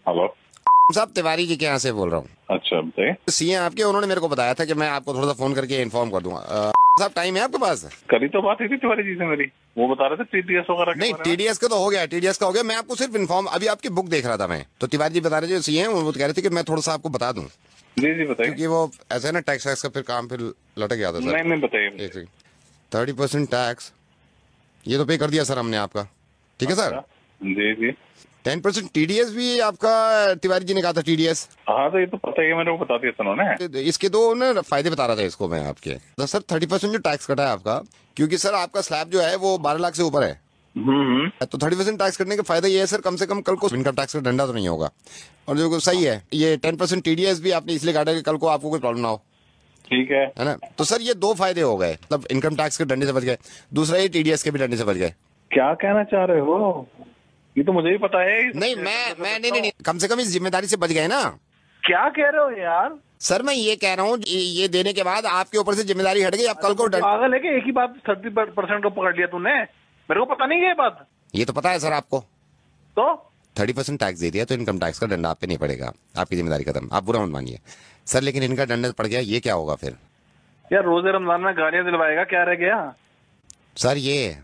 Hello साहब, तिवारी जी के यहाँ से बोल रहा हूँ। अच्छा बताइए। सीए आपके, उन्होंने मेरे को बताया था कि मैं आपको थोड़ा सा फोन करके इन्फॉर्म कर दूंगा। साहब, टाइम है आपके पास? करी तो बात हुई थी तिवारी जी से मेरी, वो बता रहे थे टीडीएस वगैरह के नहीं, बारे में। टीडीएस का तो हो गया, टीडीएस का हो गया। मैं आपको सिर्फ इन्फॉर्म, अभी आपकी बुक देख रहा था मैं, तो तिवारी जी बता रहे थे सीए हैं, वो कह रहे थे कि मैं थोड़ा सा आपको बता दूं, जी जी बताइए। क्योंकि वो ऐसा है ना, टैक्स वैक्स का फिर काम फिर लटक गया था सर। नहीं नहीं बताइए। एक सेकंड। 30% टैक्स ये तो पे कर दिया सर हमने आपका, ठीक है सर। अच्छा, जी जी। 10% टीडीएस भी आपका, तिवारी जी ने कहा था टीडीएस। हाँ तो ये तो पता ही है, मेरे को बता दिया था उन्होंने। इसके दो ना फायदे बता रहा था इसको मैं आपके। तो सर 30% जो टैक्स कटा है आपका, क्योंकि सर आपका स्लैब जो है वो 12 लाख से ऊपर है, तो 30% टैक्स कटने का फायदा ये है सर, कम से कम कल को इनकम टैक्स का डंडा तो नहीं होगा। और जो सही है, ये 10% टीडीएस भी आपने इसलिए काटा कि कल को आपको कोई प्रॉब्लम ना हो, ठीक है। है ना। तो सर ये दो फायदे हो गए, मतलब इनकम टैक्स के डंडे से बच गए, दूसरा ये टीडीएस के भी डंडे से बच गए। क्या कहना चाह रहे हो? ये तो मुझे ही पता है। नहीं, मैं नहीं, कम से कम इस जिम्मेदारी से बच गए ना। क्या कह रहे हो यार? सर मैं ये कह रहा हूँ, ये देने के बाद आपके ऊपर से जिम्मेदारी हट गई, आप कल को पागल है कि एक ही बात 30% को पकड़ लिया तूने? मेरे को पता नहीं है ये बात। ये तो पता है सर आपको। तो 30% टैक्स दे दिया तो इनकम टैक्स का डंडा आप पे नहीं पड़ेगा, आपकी जिम्मेदारी खत्म, आप बुरा मत मानिए सर। लेकिन इनका डंडा पड़ गया, ये क्या होगा फिर? यार रोजे रमजान में गालियां दिलवाएगा, क्या रह गया? सर ये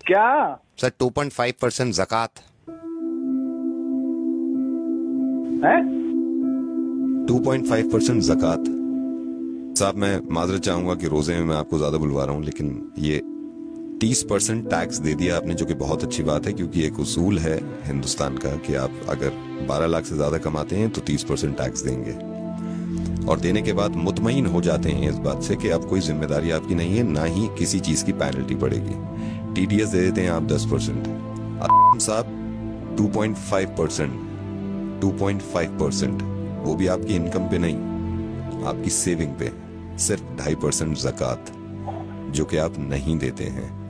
क्या? सर 2.5% ज़कात है? 2.5% ज़कात। साहब मैं माजरत चाहूंगा कि रोजे में मैं आपको ज्यादा बुलवा रहा हूँ, लेकिन ये 30% टैक्स दे दिया आपने, जो कि बहुत अच्छी बात है, क्योंकि एक उसूल है हिंदुस्तान का कि आप अगर 12 लाख से ज्यादा कमाते हैं तो 30% टैक्स देंगे, और देने के बाद मुतमईन हो जाते हैं इस बात से कि अब कोई जिम्मेदारी आपकी नहीं है, ना ही किसी चीज की पेनल्टी पड़ेगी। टीडीएस दे देते हैं आप 10%, साहब 2.5%, वो भी आपकी इनकम पे नहीं, आपकी सेविंग पे, सिर्फ 2.5% ज़कात, जो कि आप नहीं देते हैं।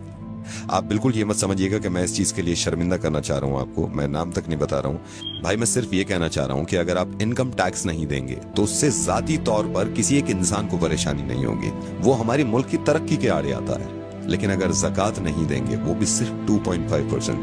आप बिल्कुल ये मत समझिएगा कि मैं इस चीज के लिए शर्मिंदा करना चाह रहा हूं आपको, मैं नाम तक नहीं बता रहा हूं भाई। मैं सिर्फ ये कहना चाह रहा हूं कि अगर आप इनकम टैक्स नहीं देंगे तो उससे जाती तौर पर किसी एक इंसान को परेशानी नहीं होगी, वो हमारे मुल्क की तरक्की के आड़े आता है। लेकिन अगर ज़कात नहीं देंगे, वो भी सिर्फ 2.5%,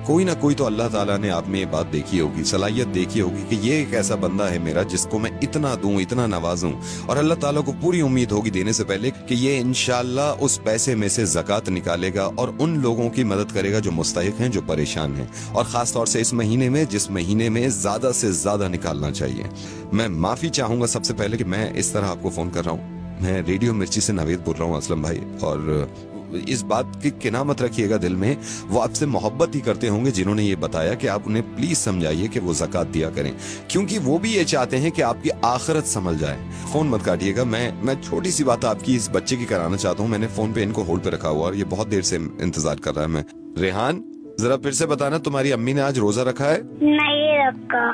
कोई ना कोई तो अल्लाह ताला ने आप में ये बात देखी होगी, सलाहियत देखी होगी कि ये एक ऐसा बंदा है मेरा जिसको मैं इतना दूं, इतना नवाजूं, और अल्लाह ताला को पूरी उम्मीद होगी देने से पहले कि ये इंशाल्लाह उस पैसे में से ज़कात निकालेगा और उन लोगों की मदद करेगा जो मुस्तहिक हैं, जो परेशान हैं, और खास तौर से इस महीने में, जिस महीने में ज्यादा से ज्यादा निकालना चाहिए। मैं माफी चाहूंगा सबसे पहले कि मैं इस तरह आपको फोन कर रहा हूँ। मैं रेडियो मिर्ची से नावेद बोल रहा हूँ असलम भाई, और इस बात की किना मत रखिएगा दिल में, वो आपसे मोहब्बत ही करते होंगे जिन्होंने ये बताया कि आप उन्हें प्लीज समझाइए कि वो ज़कात दिया करें, क्योंकि वो भी ये चाहते हैं कि आपकी आखिरत संभल जाए। फोन मत काटिएगा, मैं छोटी सी बात आपकी इस बच्चे की कराना चाहता हूँ। मैंने फोन पे इनको होल्ड पे रखा हुआ और ये बहुत देर से इंतजार कर रहा है। मैं रेहान, जरा फिर से बताना, तुम्हारी अम्मी ने आज रोजा रखा है? नहीं रखा।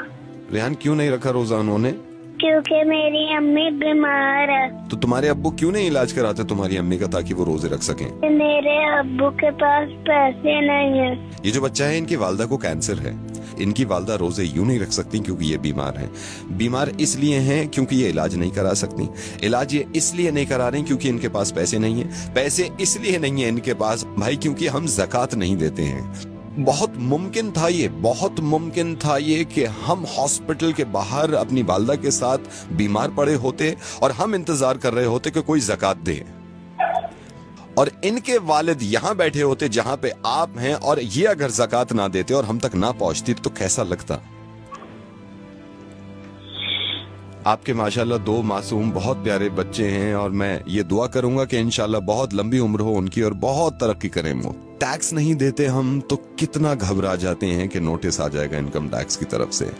रेहान क्यों नहीं रखा रोजा उन्होंने? क्योंकि मेरी अम्मी बीमार है। तो तुम्हारे अब्बू क्यों नहीं इलाज कराते तुम्हारी अम्मी का, ताकि वो रोजे रख सकें? मेरे अब्बू के पास पैसे नहीं है। ये जो बच्चा है, इनकी वालदा को कैंसर है। इनकी वालदा रोजे यूं नहीं रख सकती क्योंकि ये बीमार हैं। बीमार इसलिए हैं क्योंकि ये इलाज नहीं करा सकती। इलाज ये इसलिए नहीं करा रही क्योंकि इनके पास पैसे नहीं है। पैसे इसलिए नहीं है इनके पास भाई क्योंकि हम ज़कात नहीं देते हैं। बहुत मुमकिन था ये कि हम हॉस्पिटल के बाहर अपनी वालदा के साथ बीमार पड़े होते और हम इंतजार कर रहे होते कि कोई ज़कात दे, और इनके वालिद यहां बैठे होते जहां पे आप हैं, और ये अगर ज़कात ना देते और हम तक ना पहुंचती तो कैसा लगता? आपके माशाल्लाह 2 मासूम बहुत प्यारे बच्चे हैं, और मैं ये दुआ करूंगा कि इंशाल्लाह बहुत लंबी उम्र हो उनकी और बहुत तरक्की करें वो। टैक्स नहीं देते हम तो कितना घबरा जाते हैं कि नोटिस आ जाएगा इनकम टैक्स की तरफ से।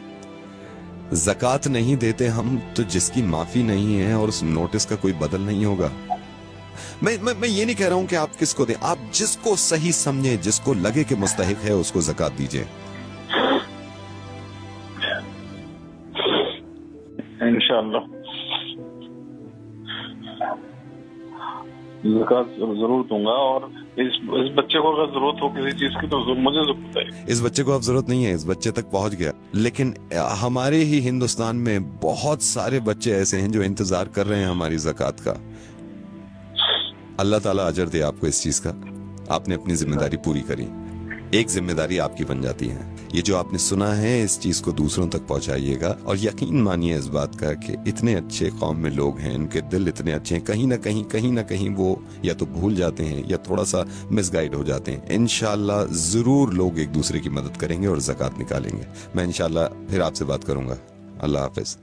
ज़कात नहीं देते हम तो जिसकी माफी नहीं है और उस नोटिस का कोई बदल नहीं होगा। मैं ये नहीं कह रहा हूं कि आप किसको दें, आप जिसको सही समझे, जिसको लगे कि मुस्तहिक है, उसको ज़कात दीजिए। इंशाअल्लाह ज़कात जरूर दूंगा, और इस बच्चे को अगर जरूरत हो किसी चीज की तो मुझे जरूरत है। इस बच्चे को अब जरूरत नहीं है, इस बच्चे तक पहुंच गया, लेकिन हमारे ही हिंदुस्तान में बहुत सारे बच्चे ऐसे हैं जो इंतजार कर रहे हैं हमारी ज़कात का। अल्लाह ताला अजर दे आपको इस चीज का, आपने अपनी जिम्मेदारी पूरी करी। एक जिम्मेदारी आपकी बन जाती है, ये जो आपने सुना है इस चीज को दूसरों तक पहुंचाइएगा और यकीन मानिए इस बात का कि इतने अच्छे कौम में लोग हैं, उनके दिल इतने अच्छे हैं, कहीं ना कहीं वो या तो भूल जाते हैं या थोड़ा सा मिसगाइड हो जाते हैं। इंशाल्लाह जरूर लोग एक दूसरे की मदद करेंगे और ज़कात निकालेंगे। मैं इंशाल्लाह फिर आपसे बात करूंगा। अल्लाह हाफिज।